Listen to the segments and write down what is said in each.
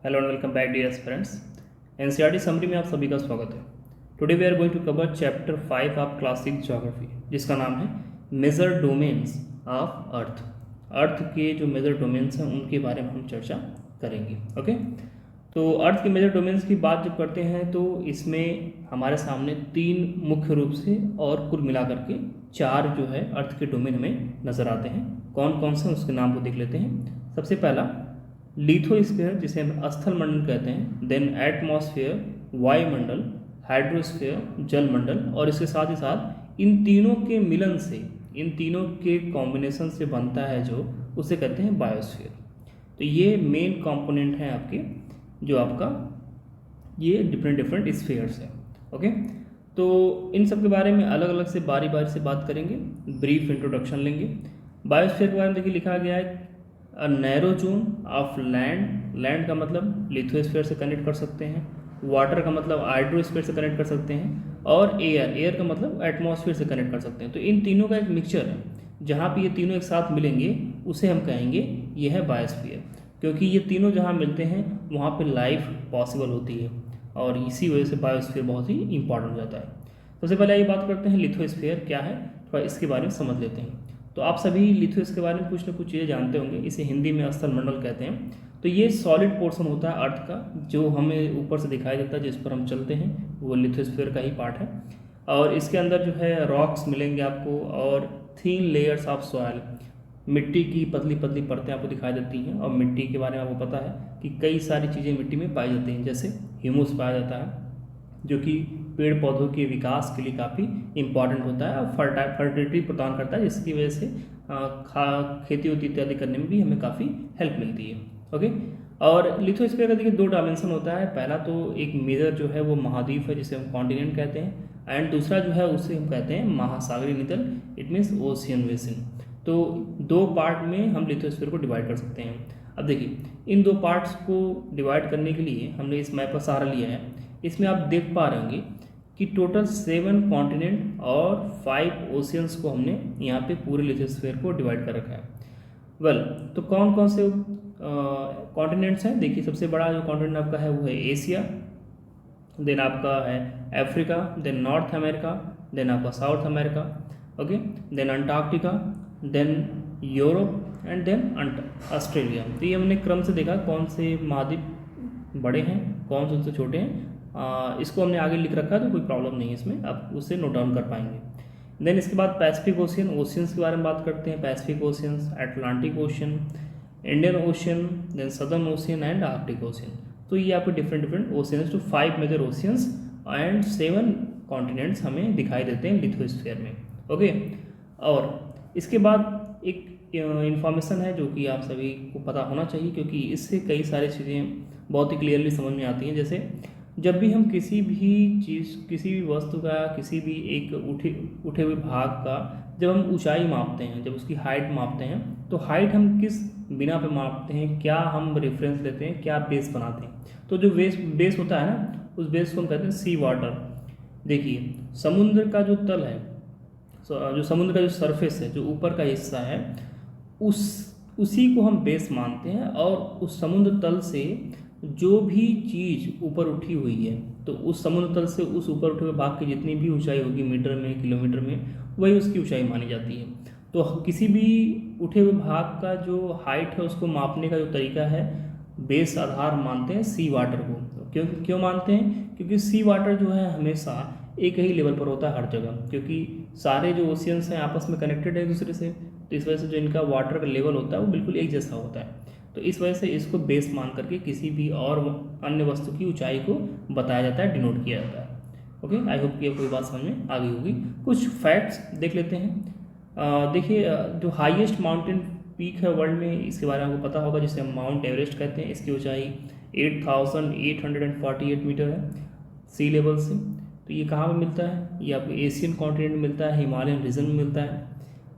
Hello and welcome back dear friends. NCERT summary में आप सभी का स्वागत है। Today we are going to cover chapter 5 of class 6 geography, जिसका नाम है major domains of earth. Earth के जो मेजर डोमेन्स हैं उनके बारे में हम चर्चा करेंगे। ओके, तो अर्थ के मेजर डोमेन्स की बात जब करते हैं तो इसमें हमारे सामने तीन मुख्य रूप से और कुल मिलाकर के चार जो है अर्थ के डोमेन हमें नज़र आते हैं। कौन कौन से उसके नाम को देख लेते हैं। सबसे पहला लिथोस्फीयर, जिसे हम स्थल मंडल कहते हैं, देन एटमॉस्फेयर वायुमंडल, हाइड्रोस्फीयर जलमंडल, और इसके साथ ही साथ इन तीनों के मिलन से, इन तीनों के कॉम्बिनेशन से बनता है जो उसे कहते हैं बायोस्फीयर। तो ये मेन कंपोनेंट हैं आपके, जो आपका ये डिफरेंट स्फीयर्स है। ओके, तो इन सब के बारे में अलग अलग से बारी बारी से बात करेंगे, ब्रीफ इंट्रोडक्शन लेंगे। बायोस्फीयर के बारे में देखिए लिखा गया है a narrow zone of land. Land का मतलब लिथोस्फीयर से कनेक्ट कर सकते हैं, वाटर का मतलब हाइड्रोस्फीयर से कनेक्ट कर सकते हैं, और एयर का मतलब एटमॉस्फेयर से कनेक्ट कर सकते हैं। तो इन तीनों का एक मिक्सचर है, जहाँ पे ये तीनों एक साथ मिलेंगे उसे हम कहेंगे ये है बायोस्फीयर, क्योंकि ये तीनों जहाँ मिलते हैं वहाँ पे लाइफ पॉसिबल होती है, और इसी वजह से बायोस्फीयर बहुत ही इंपॉर्टेंट हो जाता है। सबसे पहले ये बात करते हैं लिथोस्फीयर क्या है, थोड़ा इसके बारे में समझ लेते हैं। तो आप सभी लिथोस के बारे में कुछ ना कुछ चीज़ें जानते होंगे। इसे हिंदी में स्थल मंडल कहते हैं। तो ये सॉलिड पोर्शन होता है अर्थ का, जो हमें ऊपर से दिखाई देता है, जिस पर हम चलते हैं, वो लिथोस्फीयर का ही पार्ट है। और इसके अंदर जो है रॉक्स मिलेंगे आपको, और थीन लेयर्स ऑफ सॉयल, मिट्टी की पतली पतली परतें आपको दिखाई देती हैं। और मिट्टी के बारे में आपको पता है कि कई सारी चीज़ें मिट्टी में पाई जाती हैं, जैसे ह्यूमस पाया जाता है, जो कि पेड़ पौधों के विकास के लिए काफ़ी इम्पॉर्टेंट होता है और फर्टिलिटी प्रदान करता है, जिसकी वजह से खेती उती इत्यादि करने में भी हमें काफ़ी हेल्प मिलती है। ओके, और लिथोस्फीयर का देखिए दो डायमेंशन होता है। पहला तो एक मेजर जो है वो महाद्वीप है, जिसे हम कॉन्टिनेंट कहते हैं, एंड दूसरा जो है उसे हम कहते हैं महासागरीय नितल, इट मीन्स ओशियन बेसिन। तो दो पार्ट में हम लिथोस्फीयर को डिवाइड कर सकते हैं। अब देखिए इन दो पार्ट्स को डिवाइड करने के लिए हमने इस मैप का सहारा लिया है। इसमें आप देख पा रहे होंगे कि टोटल 7 कॉन्टिनेंट और 5 ओशियंस को हमने यहाँ पे पूरे लिथोस्फीयर को डिवाइड कर रखा है। वेल, तो कौन कौन से कॉन्टिनेंट्स हैं। देखिए सबसे बड़ा जो कॉन्टिनेंट आपका है वो है एशिया, देन आपका है Africa, then North America, then आपका South America, okay, then Antarctica, then Europe, and then Australia. तो ये हमने क्रम से देखा कौन से महाद्वीप बड़े हैं, कौन से उनसे छोटे हैं। इसको हमने आगे लिख रखा है, तो कोई प्रॉब्लम नहीं है इसमें, आप उसे नोट डाउन कर पाएंगे। देन इसके बाद पैसिफिक ओशियन, ओशियंस के बारे में बात करते हैं। Pacific oceans, Atlantic ocean, Indian ocean, then southern ocean and Arctic ocean. तो ये आपके डिफरेंट ओशियंस, तो 5 मेजर ओशियंस एंड 7 कॉन्टिनेंट्स हमें दिखाई देते हैं लिथोस्फीयर में। ओके, और इसके बाद एक इंफॉर्मेशन है जो कि आप सभी को पता होना चाहिए, क्योंकि इससे कई सारी चीज़ें बहुत ही क्लियरली समझ में आती हैं। जैसे जब भी हम किसी भी चीज़, किसी भी वस्तु का, किसी भी एक उठे हुए भाग का जब हम ऊंचाई मापते हैं, जब उसकी हाइट मापते हैं, तो हाइट हम किस बिना पे मापते हैं, क्या हम रेफरेंस लेते हैं, क्या बेस बनाते हैं। तो जो बेस होता है ना, उस बेस को हम कहते हैं सी वाटर। देखिए समुद्र का जो तल है, जो समुद्र का जो सरफेस है, जो ऊपर का हिस्सा है, उसी को हम बेस मानते हैं। और उस समुद्र तल से जो भी चीज़ ऊपर उठी हुई है, तो उस समुद्र तल से उस ऊपर उठे हुए भाग की जितनी भी ऊंचाई होगी, मीटर में, किलोमीटर में, वही उसकी ऊंचाई मानी जाती है। तो किसी भी उठे हुए भाग का जो हाइट है उसको मापने का जो तरीका है, बेस आधार मानते हैं सी वाटर को। तो क्यों मानते हैं, क्योंकि सी वाटर जो है हमेशा एक ही लेवल पर होता है हर जगह, क्योंकि सारे जो ओशियंस हैं आपस में कनेक्टेड है एक दूसरे से। तो इस वजह से जो इनका वाटर का लेवल होता है वो बिल्कुल एक जैसा होता है। तो इस वजह से इसको बेस मान करके किसी भी और अन्य वस्तु की ऊंचाई को बताया जाता है, डिनोट किया जाता है। ओके, आई होप कि कोई बात समझ में आ गई होगी। कुछ फैक्ट्स देख लेते हैं। देखिए जो हाईएस्ट माउंटेन पीक है वर्ल्ड में, इसके बारे में आपको पता होगा, जिसे हम माउंट एवरेस्ट कहते हैं। इसकी ऊंचाई 8,848 मीटर है सी लेवल से। तो ये कहाँ पर मिलता है, ये आपको एशियन कॉन्टिनेंट में मिलता है, हिमालयन रीजन में मिलता है।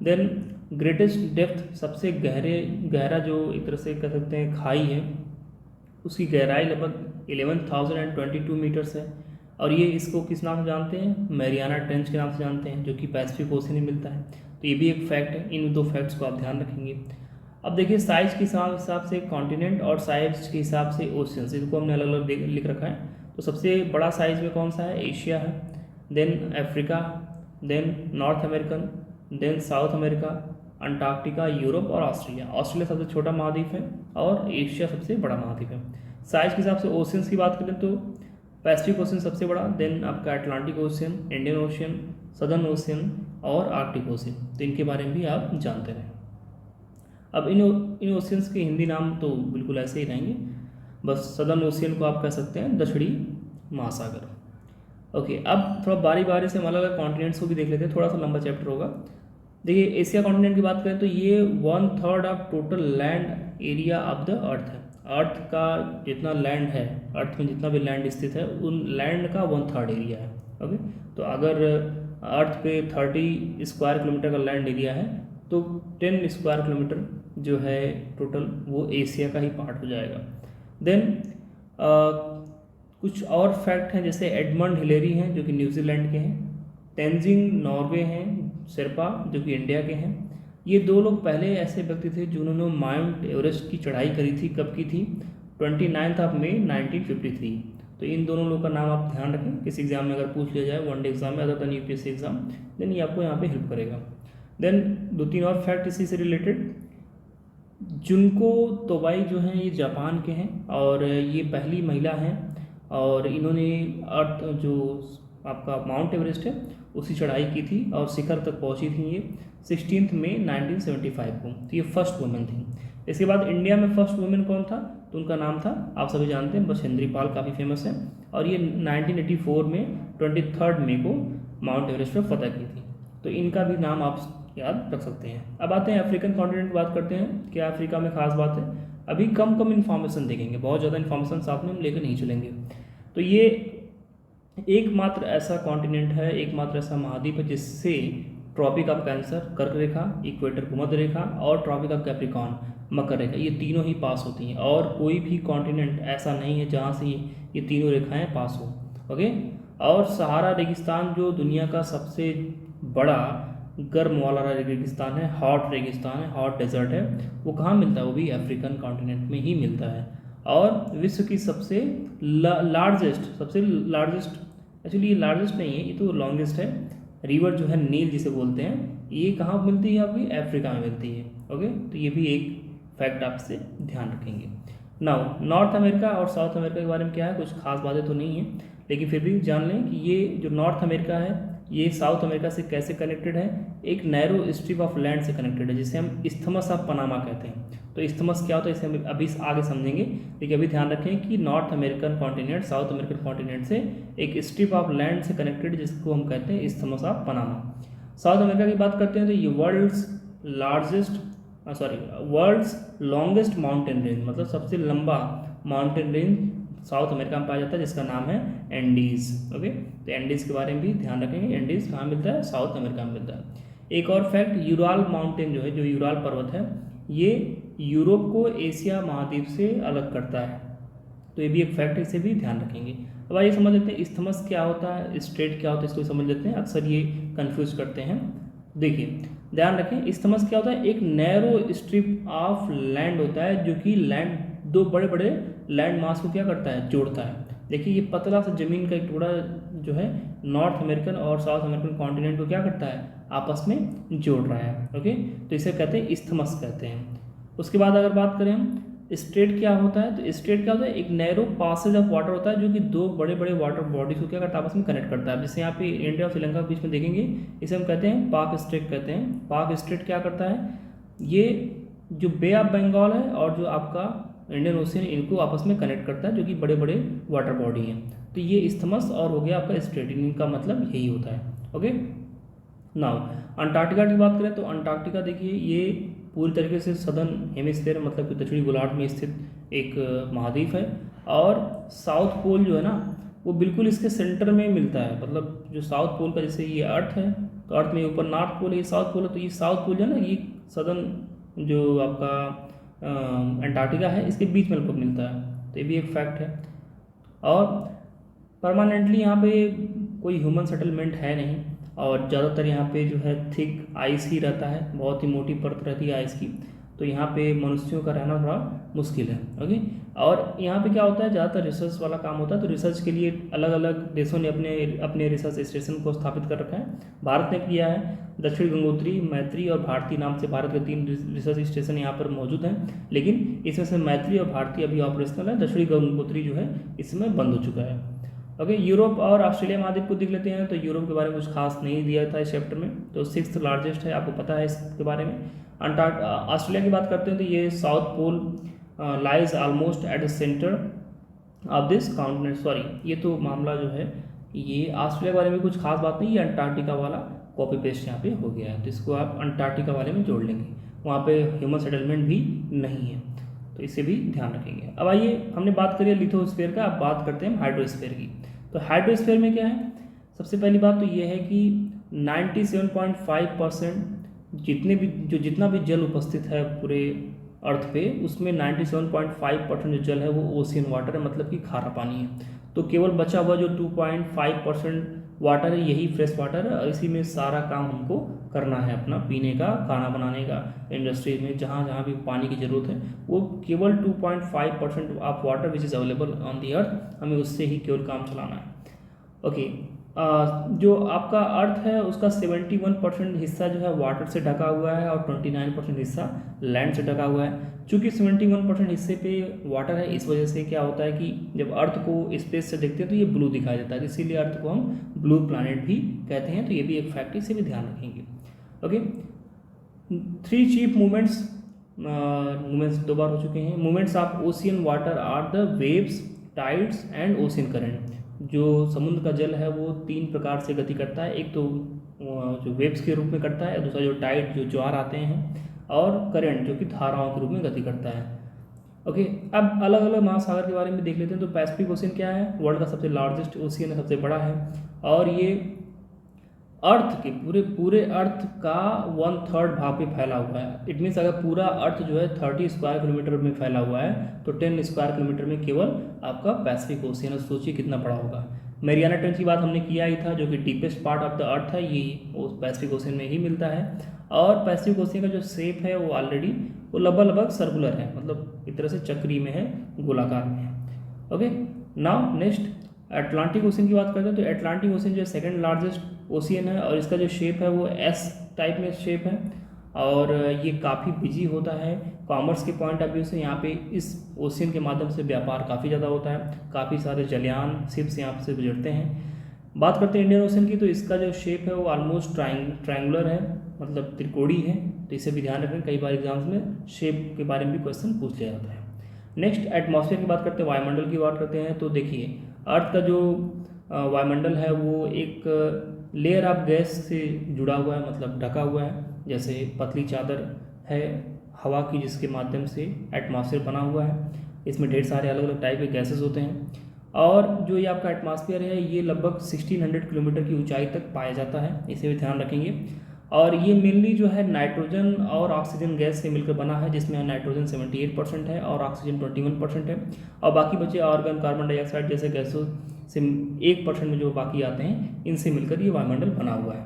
देन ग्रेटेस्ट डेप्थ, सबसे गहरा जो एक तरह से कह सकते हैं खाई है, उसकी गहराई लगभग 11,022 मीटर्स है। और ये इसको किस नाम से जानते हैं, मैरियाना ट्रेंच के नाम से जानते हैं, जो कि पैसिफिक ओशन में मिलता है। तो ये भी एक फैक्ट है, इन दो फैक्ट्स को आप ध्यान रखेंगे। अब देखिए साइज के हिसाब से कॉन्टिनेंट और साइज के हिसाब से ओशियंस, इनको हमने अलग अलग लिख रखा है। तो सबसे बड़ा साइज में कौन सा है? एशिया है, then Africa, then North American, then South America, Antarctica, Europe और ऑस्ट्रेलिया। ऑस्ट्रेलिया सबसे छोटा महाद्वीप है और एशिया सबसे बड़ा महाद्वीप है। साइज के हिसाब से ओशियंस की बात करें तो पैसिफिक ओशियन सबसे बड़ा, देन आपका Atlantic ocean, Indian ocean, southern ocean और आर्कटिक ओशियन। तो इनके बारे में भी आप जानते रहें। अब इन ओशियंस के हिंदी नाम तो बिल्कुल ऐसे ही रहेंगे, बस सदर्न ओशियन को आप कह सकते हैं दक्षिणी महासागर। ओके, अब थोड़ा बारी बारी से हम अलग अलग कॉन्टिनेंट्स को भी देख लेते हैं, थोड़ा सा लंबा चैप्टर होगा। देखिए एशिया कॉन्टिनेंट की बात करें तो ये 1/3 of total land area of the earth है। अर्थ का जितना लैंड है, अर्थ में जितना भी लैंड स्थित है, उन लैंड का 1/3 एरिया है। ओके, तो अगर अर्थ पे 30 स्क्वायर किलोमीटर का लैंड एरिया है तो 10 स्क्वायर किलोमीटर जो है टोटल वो एशिया का ही पार्ट हो जाएगा। देन कुछ और फैक्ट हैं, जैसे एडमंड हिलेरी हैं जो कि न्यूजीलैंड के हैं, तेंजिंग नॉर्वे हैं, शेरपा जो कि इंडिया के हैं। ये दो लोग पहले ऐसे व्यक्ति थे जिन्होंने माउंट एवरेस्ट की चढ़ाई करी थी। कब की थी? 29 मई 1953। तो इन दोनों लोगों का नाम आप ध्यान रखें, किसी एग्जाम में अगर पूछ लिया जाए, वनडे एग्जाम में, other than UPSC exam, then ये आपको यहाँ पे हेल्प करेगा। देन 2-3 और फैक्ट इसी से रिलेटेड। जुनको तोबाई जो हैं ये जापान के हैं और ये पहली महिला हैं और इन्होंने अर्थ जो आपका माउंट एवरेस्ट है उसकी चढ़ाई की थी और शिखर तक पहुंची थी ये 16 मई 1975 को। तो ये फर्स्ट वुमेन थी। इसके बाद इंडिया में फर्स्ट वुमेन कौन था? तो उनका नाम था, आप सभी जानते हैं, बछेंद्री पाल, काफ़ी फेमस है और ये 1984 में 23 मई को माउंट एवरेस्ट पर फतह की थी। तो इनका भी नाम आप याद रख सकते हैं। अब आते हैं अफ्रीकन कॉन्टिनेंट की बात करते हैं। क्या अफ्रीका में खास बात है? अभी कम इन्फॉर्मेशन देखेंगे, बहुत ज़्यादा इन्फॉर्मेशन साथ में हम लेकर नहीं चलेंगे। तो ये एकमात्र ऐसा कॉन्टिनेंट है, एकमात्र ऐसा महाद्वीप है जिससे ट्रॉपिक ऑफ कैंसर, कर्क रेखा, इक्वेटर भूमध्य रेखा और ट्रॉपिक ऑफ कैप्रिकॉर्न, मकर रेखा, ये तीनों ही पास होती हैं और कोई भी कॉन्टिनेंट ऐसा नहीं है जहाँ से ये तीनों रेखाएं पास हो। ओके, और सहारा रेगिस्तान जो दुनिया का सबसे बड़ा गर्म वाला रेगिस्तान है, हॉट रेगिस्तान है, हॉट डेजर्ट है, वो कहाँ मिलता है? वो भी अफ्रीकन कॉन्टिनेंट में ही मिलता है। और विश्व की सबसे लार्जेस्ट एक्चुअली ये लार्जेस्ट नहीं है, ये तो लॉन्गेस्ट है, रिवर जो है नील जिसे बोलते हैं, ये कहाँ मिलती है? आपकी अफ्रीका में मिलती है। ओके, तो ये भी एक फैक्ट आपसे ध्यान रखेंगे। नाउ नॉर्थ अमेरिका और साउथ अमेरिका के बारे में क्या है? कुछ खास बातें तो नहीं है, लेकिन फिर भी जान लें कि ये जो नॉर्थ अमेरिका है ये साउथ अमेरिका से कैसे कनेक्टेड है? एक नैरो स्ट्रिप ऑफ लैंड से कनेक्टेड है, जिसे हम इस्थमस ऑफ पनामा कहते हैं। तो इस्थमस क्या होता है इसे हम अभी आगे समझेंगे, लेकिन अभी ध्यान रखें कि north American continent south American continent से एक स्ट्रिप ऑफ लैंड से कनेक्टेड, जिसको हम कहते हैं isthmus of Panama. South America की बात करते हैं तो ये वर्ल्ड्स लॉन्गेस्ट माउंटेन रेंज, मतलब सबसे लंबा माउंटेन रेंज साउथ अमेरिका में पाया जाता है, जिसका नाम है एंडीज। ओके, तो एंडीज के बारे में भी ध्यान रखेंगे। एंडीज कहाँ मिलता है? साउथ अमेरिका में मिलता है। एक और फैक्ट, यूराल माउंटेन जो है, जो यूराल पर्वत है, ये यूरोप को एशिया महाद्वीप से अलग करता है। तो ये भी एक फैक्ट है, इसे भी ध्यान रखेंगे। अब आइए समझ लेते हैं इस्थमस क्या होता है, स्ट्रेट क्या होता है, इसको समझ लेते हैं। अक्सर ये कंफ्यूज करते हैं। देखिए ध्यान रखें, इस्थमस क्या होता है? एक नैरो स्ट्रिप ऑफ लैंड होता है जो कि लैंड दो बड़े बड़े लैंड मास को क्या करता है? जोड़ता है। देखिए ये पतला सा जमीन का एक टुकड़ा जो है नॉर्थ अमेरिकन और साउथ अमेरिकन कॉन्टिनेंट को क्या करता है? आपस में जोड़ रहा है। ओके, तो इसे कहते हैं इस्थमस कहते हैं। उसके बाद अगर बात करें हम स्ट्रेट क्या होता है, तो स्ट्रेट क्या होता है? एक नैरो पासेज ऑफ वाटर होता है जो कि दो बड़े बड़े वाटर बॉडीज को क्या करता है? आपस में कनेक्ट करता है। जैसे यहाँ पे इंडिया और श्रीलंका के बीच में देखेंगे, इसे हम कहते हैं पाक स्ट्रेट कहते हैं। पाक स्ट्रेट क्या करता है? ये जो बे ऑफ बंगाल है और जो आपका इंडियन ओशियन, इनको आपस में कनेक्ट करता है, जो कि बड़े बड़े वाटर बॉडी हैं। तो ये इस्थमस और हो गया आपका स्ट्रेट, इनका मतलब यही होता है। ओके, नाउ अंटार्कटिका की बात करें तो अंटार्कटिका देखिए ये पूरी तरीके से सदर्न हेमिस्फीयर मतलब कि दक्षिणी गोलार्ध में स्थित एक महाद्वीप है। और साउथ पोल जो है ना, वो बिल्कुल इसके सेंटर में मिलता है। मतलब जो साउथ पोल का, जैसे ये अर्थ है तो अर्थ में ऊपर नॉर्थ पोल है, ये साउथ पोल है, तो ये साउथ पोल जो है ना, ये सदर्न जो आपका अंटार्कटिका है, इसके बीच में लगभग मिलता है। तो ये भी एक फैक्ट है। और परमानेंटली यहाँ पे कोई ह्यूमन सेटलमेंट है नहीं और ज़्यादातर यहाँ पे जो है थिक आइस ही रहता है, बहुत ही मोटी परत रहती है आइस की। तो यहाँ पे मनुष्यों का रहना थोड़ा मुश्किल है। ओके, और यहाँ पे क्या होता है, ज़्यादातर रिसर्च वाला काम होता है, तो रिसर्च के लिए अलग अलग देशों ने अपने अपने रिसर्च स्टेशन को स्थापित कर रखा है। भारत ने किया है, दक्षिण गंगोत्री, मैत्री और भारती नाम से भारत के 3 रिसर्च स्टेशन यहाँ पर मौजूद हैं, लेकिन इसमें से मैत्री और भारती अभी ऑपरेशनल है, दक्षिणी गंगोत्री जो है इस समय बंद हो चुका है। ओके, यूरोप और ऑस्ट्रेलिया महाद्वीप को देख लेते हैं। तो यूरोप के बारे में कुछ खास नहीं दिया था इस चैप्टर में, तो 6th लार्जेस्ट है, आपको पता है इसके बारे में। ऑस्ट्रेलिया की बात करते हैं तो ये south pole lies almost at the centre of this continent. Sorry, ये तो मामला जो है ये ऑस्ट्रेलिया के बारे में कुछ खास बात नहीं, ये अंटार्कटिका वाला कॉपी पेस्ट यहाँ पे हो गया है, तो इसको आप अंटार्कटिका वाले में जोड़ लेंगे, वहाँ पे ह्यूमन सेटलमेंट भी नहीं है, तो इसे भी ध्यान रखेंगे। अब आइए, हमने बात करी लिथोस्फीयर का, अब बात करते हैं हाइड्रोस्फीयर की। तो हाइड्रोस्फीयर में क्या है, सबसे पहली बात तो ये है कि 97.5% जितना भी जल उपस्थित है पूरे अर्थ पे, उसमें 97.5% जो जल है वो ओशियन वाटर है, मतलब कि खारा पानी है। तो केवल बचा हुआ जो 2.5% वाटर है यही फ्रेश वाटर है, और इसी में सारा काम हमको करना है, अपना पीने का, खाना बनाने का, इंडस्ट्री में जहाँ जहाँ भी पानी की ज़रूरत है, वो केवल 2.5% of water which is available on the earth, हमें उससे ही केवल काम चलाना है। ओके, जो आपका अर्थ है उसका 71% हिस्सा जो है वाटर से ढका हुआ है और 29% हिस्सा लैंड से ढका हुआ है। चूँकि 71% हिस्से पे वाटर है, इस वजह से क्या होता है कि जब अर्थ को स्पेस से देखते हैं तो ये ब्लू दिखाई देता है, इसीलिए अर्थ को हम ब्लू प्लैनेट भी कहते हैं, तो ये भी एक फैक्ट, इसे भी ध्यान रखेंगे। ओके, 3 चीफ मूवमेंट्स 2 बार हो चुके हैं। Movements of ocean water are the waves, tides and ocean current. जो समुद्र का जल है वो 3 प्रकार से गति करता है, एक तो जो वेव्स के रूप में करता है, दूसरा जो टाइड जो ज्वार आते हैं, और करंट जो कि धाराओं के रूप में गति करता है। ओके, अब अलग अलग महासागर के बारे में देख लेते हैं। तो पैसिफिक ओशियन क्या है, वर्ल्ड का सबसे लार्जेस्ट ओशियन है, सबसे बड़ा है, और ये अर्थ के पूरे अर्थ का 1/3 भाग पे फैला हुआ है। इट मीन्स अगर पूरा अर्थ जो है 30 स्क्वायर किलोमीटर में फैला हुआ है, तो 10 स्क्वायर किलोमीटर में केवल आपका पैसिफिक ओशियन है। सोचिए कितना बड़ा होगा। मैरियाना ट्रेंच की बात हमने किया ही था, जो कि deepest part of the earth है, ये पैसिफिक ओशियन में ही मिलता है। और पैसिफिक ओशियन का जो शेप है वो ऑलरेडी वो लगभग सर्कुलर है, मतलब एक तरह से चक्री में है, गोलाकार में है। Okay, now next Atlantic ocean की बात करते हैं। तो अटलांटिक ओशियन जो सेकंड लार्जेस्ट ओशियन है, और इसका जो शेप है वो एस टाइप में शेप है, और ये काफ़ी बिजी होता है। कॉमर्स के पॉइंट ऑफ व्यू से यहाँ पे इस ओशियन के माध्यम से व्यापार काफ़ी ज़्यादा होता है, काफ़ी सारे जलयान शिप्स यहाँ से गुजरते हैं। बात करते हैं इंडियन ओशियन की, तो इसका जो शेप है वो ऑलमोस्ट ट्रायंगुलर है, मतलब त्रिकोणी है, तो इसे भी ध्यान रखें, कई बार एग्जाम्स में शेप के बारे में भी क्वेश्चन पूछ लिया जाता है। नेक्स्ट एटमॉस्फेयर की बात करते हैं, वायुमंडल की बात करते हैं। तो देखिए, अर्थ का जो वायुमंडल है वो एक लेयर ऑफ गैस से जुड़ा हुआ है, मतलब ढका हुआ है, जैसे पतली चादर है हवा की, जिसके माध्यम से एटमॉस्फेयर बना हुआ है। इसमें ढेर सारे अलग अलग टाइप के गैसेस होते हैं, और जो ये आपका एटमॉस्फेयर है ये लगभग 1600 किलोमीटर की ऊंचाई तक पाया जाता है, इसे भी ध्यान रखेंगे। और ये मेनली जो है नाइट्रोजन और ऑक्सीजन गैस से मिलकर बना है, जिसमें नाइट्रोजन 78% है और ऑक्सीजन 21% है, और बाकी बचे आर्गन, कार्बन डाइऑक्साइड जैसे गैसों से 1% में जो बाकी आते हैं, इनसे मिलकर ये वायुमंडल बना हुआ है।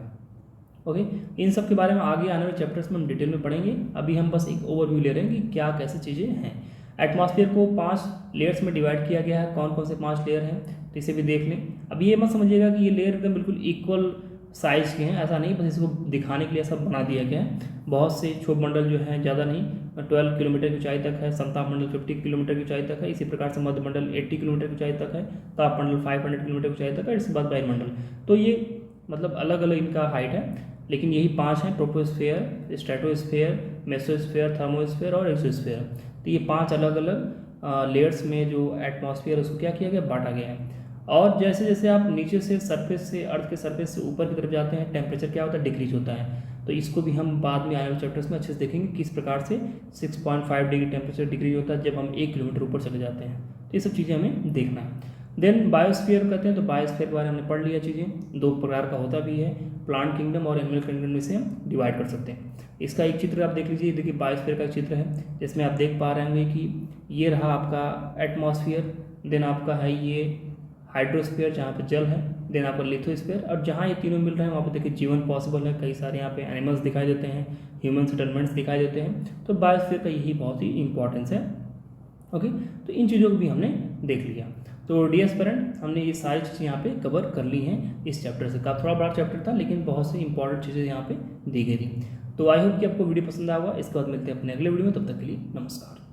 ओके, इन सब के बारे में आगे आने वाले चैप्टर्स में हम डिटेल में पढ़ेंगे। अभी हम बस एक ओवरव्यू ले रहे हैं कि क्या कैसे चीज़ें हैं। एटमॉस्फेयर को 5 लेयर्स में डिवाइड किया गया है। कौन कौन से 5 लेयर हैं, तो इसे भी देख लें। अब ये मत समझिएगा कि ये लेयर एकदम बिल्कुल इक्वल साइज के हैं, ऐसा नहीं, बस इसको दिखाने के लिए सब बना दिया गया है। बहुत से क्षोभ मंडल जो है ज़्यादा नहीं, 12 किलोमीटर की ऊंचाई तक है, समताप मंडल 50 किलोमीटर की ऊंचाई तक है, इसी प्रकार से मध्य मंडल 80 किलोमीटर की ऊंचाई तक है, ताप मंडल 500 किलोमीटर की ऊंचाई तक है, इसके बाद वायुमंडल। तो ये मतलब अलग अलग इनका हाइट है, लेकिन यही 5 हैं, ट्रोपोस्फेयर, स्ट्रेटोस्फेयर, मेसोस्फेयर, थर्मोस्फेयर और एक्सोस्फेयर। तो ये 5 अलग अलग लेयर्स में जो एटमॉस्फेयर उसको क्या किया गया, बांटा गया है। और जैसे जैसे आप नीचे से सरफेस से, अर्थ के सरफेस से ऊपर की तरफ जाते हैं, टेम्परेचर क्या होता है, डिक्रीज होता है। तो इसको भी हम बाद में आने वाले चैप्टर्स में अच्छे से देखेंगे, किस प्रकार से 6.5 डिग्री टेम्परेचर डिक्रीज होता है जब हम 1 किलोमीटर ऊपर चले जाते हैं। तो ये सब चीज़ें हमें देखना है। देन बायोस्फीयर कहते हैं, तो बायोस्फीयर के बारे में हमने पढ़ लिया चीज़ें, 2 प्रकार का होता भी है, प्लांट किंगडम और एनिमल किंगडम में से हम डिवाइड कर सकते हैं। इसका एक चित्र आप देख लीजिए, देखिए बायोस्फीयर का एक चित्र है, जिसमें आप देख पा रहे होंगे कि ये रहा आपका एटमॉस्फेयर, देन आपका है ये हाइड्रोस्फीयर जहाँ पे जल है, देन आपका लिथोस्फीयर, और जहाँ ये तीनों मिल रहे हैं वहाँ पे देखिए जीवन पॉसिबल है। कई सारे यहाँ पे एनिमल्स दिखाई देते हैं, ह्यूमन सेटलमेंट्स दिखाई देते हैं। तो बायोस्फीयर का यही बहुत ही इंपॉर्टेंस है। ओके, तो इन चीज़ों को भी हमने देख लिया। तो डियर स्टूडेंट, हमने ये सारी चीज़ें यहाँ पे कवर कर ली हैं इस चैप्टर से। थोड़ा बड़ा चैप्टर था लेकिन बहुत सी इंपॉर्टेंट चीज़ें यहाँ पे दी गई थी। तो आई होप कि आपको वीडियो पसंद आएगा। इसके बाद मिलते हैं अपने अगले वीडियो में, तब तक के लिए नमस्कार।